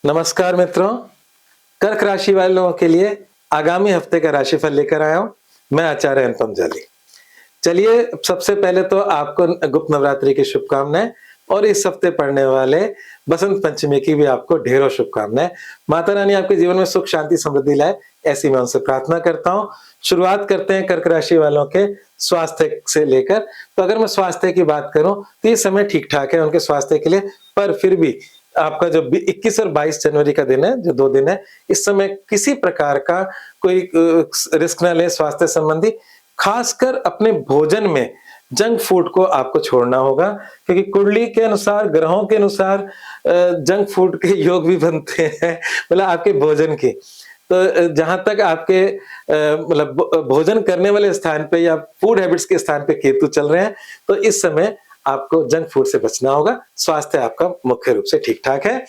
नमस्कार मित्रों, कर्क राशि वालों के लिए आगामी हफ्ते का राशिफल लेकर आया हूं। मैं आचार्य अनुपम जाली। चलिए, सबसे पहले तो आपको गुप्त नवरात्रि की शुभकामनाएं और इस हफ्ते पड़ने वाले बसंत पंचमी की भी आपको ढेरों शुभकामनाएं। माता रानी आपके जीवन में सुख शांति समृद्धि लाए, ऐसी मैं उनसे प्रार्थना करता हूं। शुरुआत करते हैं कर्क राशि वालों के स्वास्थ्य से लेकर। तो अगर मैं स्वास्थ्य की बात करूं तो ये समय ठीक ठाक है उनके स्वास्थ्य के लिए, पर फिर भी आपका जो 21 और 22 जनवरी का दिन है, जो 2 दिन है, इस समय किसी प्रकार का कोई रिस्क ना लें स्वास्थ्य संबंधी। खासकर अपने भोजन में जंक फूड को आपको छोड़ना होगा, क्योंकि कुंडली के अनुसार, ग्रहों के अनुसार जंक फूड के योग भी बनते हैं, मतलब आपके भोजन के। तो जहां तक आपके मतलब भोजन करने वाले स्थान पे या फूड हैबिट्स के स्थान पे केतु चल रहे हैं, तो इस समय आपको जंक फूड से बचना होगा। स्वास्थ्य आपका मुख्य रूप से ठीक ठाक है।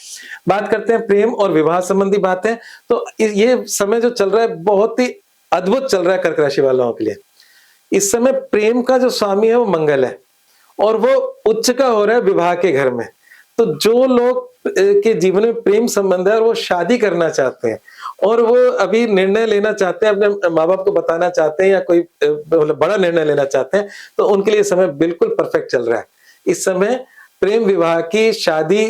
बात करते हैं प्रेम और विवाह संबंधी बातें। तो ये समय जो चल रहा है बहुत ही अद्भुत चल रहा है कर्क राशि वालों के लिए। इस समय प्रेम का जो स्वामी है वो मंगल है और वो उच्च का हो रहा है विवाह के घर में। तो जो लोग के जीवन में प्रेम संबंध है और वो शादी करना चाहते हैं और वो अभी निर्णय लेना चाहते हैं, अपने माँ बाप को बताना चाहते हैं या कोई मतलब बड़ा निर्णय लेना चाहते हैं, तो उनके लिए समय बिल्कुल परफेक्ट चल रहा है। इस समय प्रेम विवाह की शादी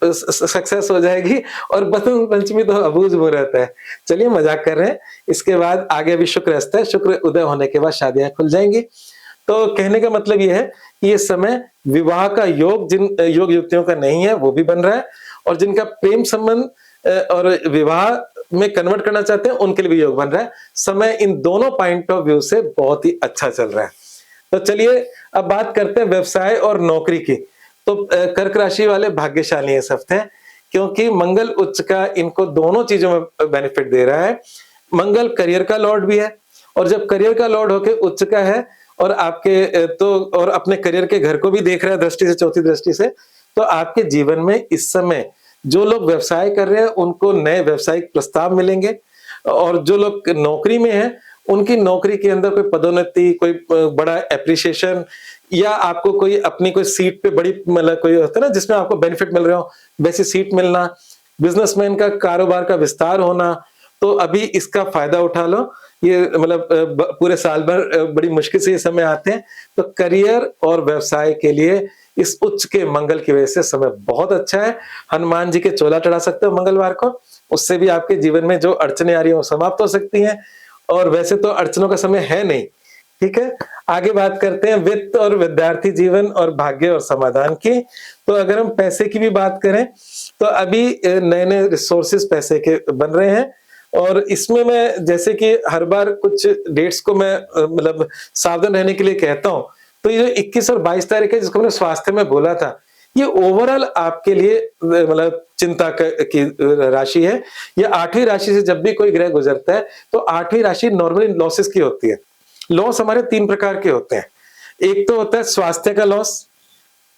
सक्सेस हो जाएगी और बसंत पंचमी तो अबूझ मुहूर्त है। चलिए, मजाक कर रहे हैं। इसके बाद आगे अभी शुक्र अस्त है, शुक्र उदय होने के बाद शादियां खुल जाएंगी। तो कहने का मतलब यह है कि ये समय विवाह का योग जिन योग युक्तियों का नहीं है वो भी बन रहा है, और जिनका प्रेम संबंध और विवाह में कन्वर्ट करना चाहते हैं उनके लिए भी योग बन रहा है। समय इन दोनों पॉइंट ऑफ व्यू से बहुत ही अच्छा चल रहा है। तो चलिए, अब बात करते हैं व्यवसाय और नौकरी की। तो कर्क राशि वाले भाग्यशाली इस हफ्ते, क्योंकि मंगल उच्च का इनको दोनों चीजों में बेनिफिट दे रहा है। मंगल करियर का लॉर्ड भी है, और जब करियर का लॉर्ड होके उच्च का है और आपके तो और अपने करियर के घर को भी देख रहा है दृष्टि से, चौथी दृष्टि से, तो आपके जीवन में इस समय जो लोग व्यवसाय कर रहे हैं उनको नए व्यवसायिक प्रस्ताव मिलेंगे, और जो लोग नौकरी में हैं उनकी नौकरी के अंदर कोई पदोन्नति, कोई बड़ा एप्रिसिएशन, या आपको कोई अपनी कोई सीट पे बड़ी मतलब कोई होता है ना जिसमें आपको बेनिफिट मिल रहे हो, वैसी सीट मिलना, बिजनेसमैन का कारोबार का विस्तार होना, तो अभी इसका फायदा उठा लो। ये मतलब पूरे साल भर बड़ी मुश्किल से ये समय आते हैं, तो करियर और व्यवसाय के लिए इस उच्च के मंगल की वजह से समय बहुत अच्छा है। हनुमान जी के चोला चढ़ा सकते हो मंगलवार को, उससे भी आपके जीवन में जो अड़चने आ रही है वो समाप्त हो सकती हैं। और वैसे तो अड़चनों का समय है नहीं। ठीक है, आगे बात करते हैं वित्त और विद्यार्थी जीवन और भाग्य और समाधान की। तो अगर हम पैसे की भी बात करें तो अभी नए नए रिसोर्सेज पैसे के बन रहे हैं, और इसमें मैं जैसे कि हर बार कुछ डेट्स को मैं मतलब सावधान रहने के लिए कहता हूं। तो ये 21 और 22 तारीख है जिसको मैंने स्वास्थ्य में बोला था, ये ओवरऑल आपके लिए मतलब चिंता की राशि है। ये 8वीं राशि से जब भी कोई ग्रह गुजरता है तो 8वीं राशि नॉर्मली लॉसेस की होती है। लॉस हमारे 3 प्रकार के होते हैं। एक तो होता है स्वास्थ्य का लॉस,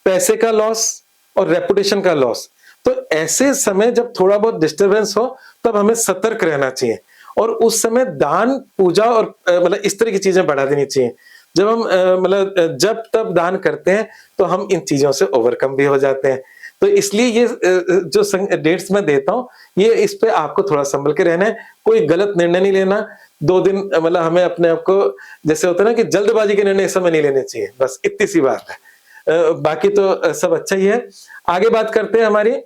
पैसे का लॉस और रेपुटेशन का लॉस। तो ऐसे समय जब थोड़ा बहुत डिस्टरबेंस हो तब हमें सतर्क रहना चाहिए, और उस समय दान, पूजा और मतलब इस तरह की चीजें बढ़ा देनी चाहिए। जब हम मतलब जब तब दान करते हैं तो हम इन चीजों से ओवरकम भी हो जाते हैं। तो इसलिए ये जो डेट्स मैं देता हूँ, ये इस पे आपको थोड़ा संभल के रहना है। कोई गलत निर्णय नहीं लेना। 2 दिन मतलब हमें अपने आप को, जैसे होता है ना कि जल्दबाजी के निर्णय इस समय नहीं लेने चाहिए, बस इतनी सी बात है। बाकी तो सब अच्छा ही है। आगे बात करते हैं हमारी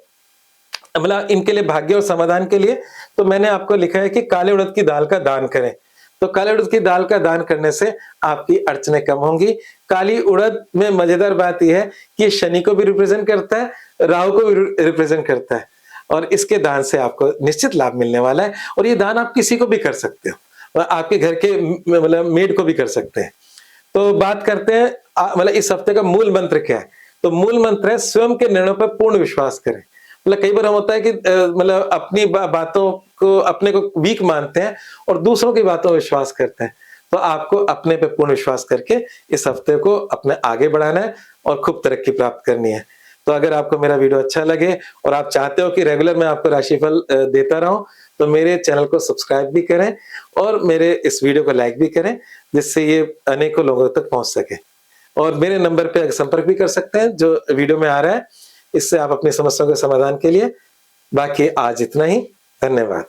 मतलब इनके लिए भाग्य और समाधान के लिए। तो मैंने आपको लिखा है कि काले उड़द की दाल का दान करें। तो काले उड़द की दाल का दान करने से आपकी अड़चनें कम होंगी। काली उड़द में मजेदार बात यह है कि ये शनि को भी रिप्रेजेंट करता है, राहु को भी रिप्रेजेंट करता है, और इसके दान से आपको निश्चित लाभ मिलने वाला है। और ये दान आप किसी को भी कर सकते हो, आपके घर के मतलब मेड को भी कर सकते हैं। तो बात करते हैं मतलब इस हफ्ते का मूल मंत्र क्या है। तो मूल मंत्र है स्वयं के निर्णयों पर पूर्ण विश्वास करें। मतलब कई बार हम होता है कि मतलब अपनी बातों को, अपने को वीक मानते हैं और दूसरों की बातों पर विश्वास करते हैं। तो आपको अपने पे पूर्ण विश्वास करके इस हफ्ते को अपने आगे बढ़ाना है और खूब तरक्की प्राप्त करनी है। तो अगर आपको मेरा वीडियो अच्छा लगे और आप चाहते हो कि रेगुलर मैं आपको राशिफल देता रहूं, तो मेरे चैनल को सब्सक्राइब भी करें और मेरे इस वीडियो को लाइक भी करें, जिससे ये अनेकों लोगों तक पहुंच सके। और मेरे नंबर पे संपर्क भी कर सकते हैं जो वीडियो में आ रहा है। इससे आप अपनी समस्याओं के समाधान के लिए बाकी आज इतना ही। धन्यवाद।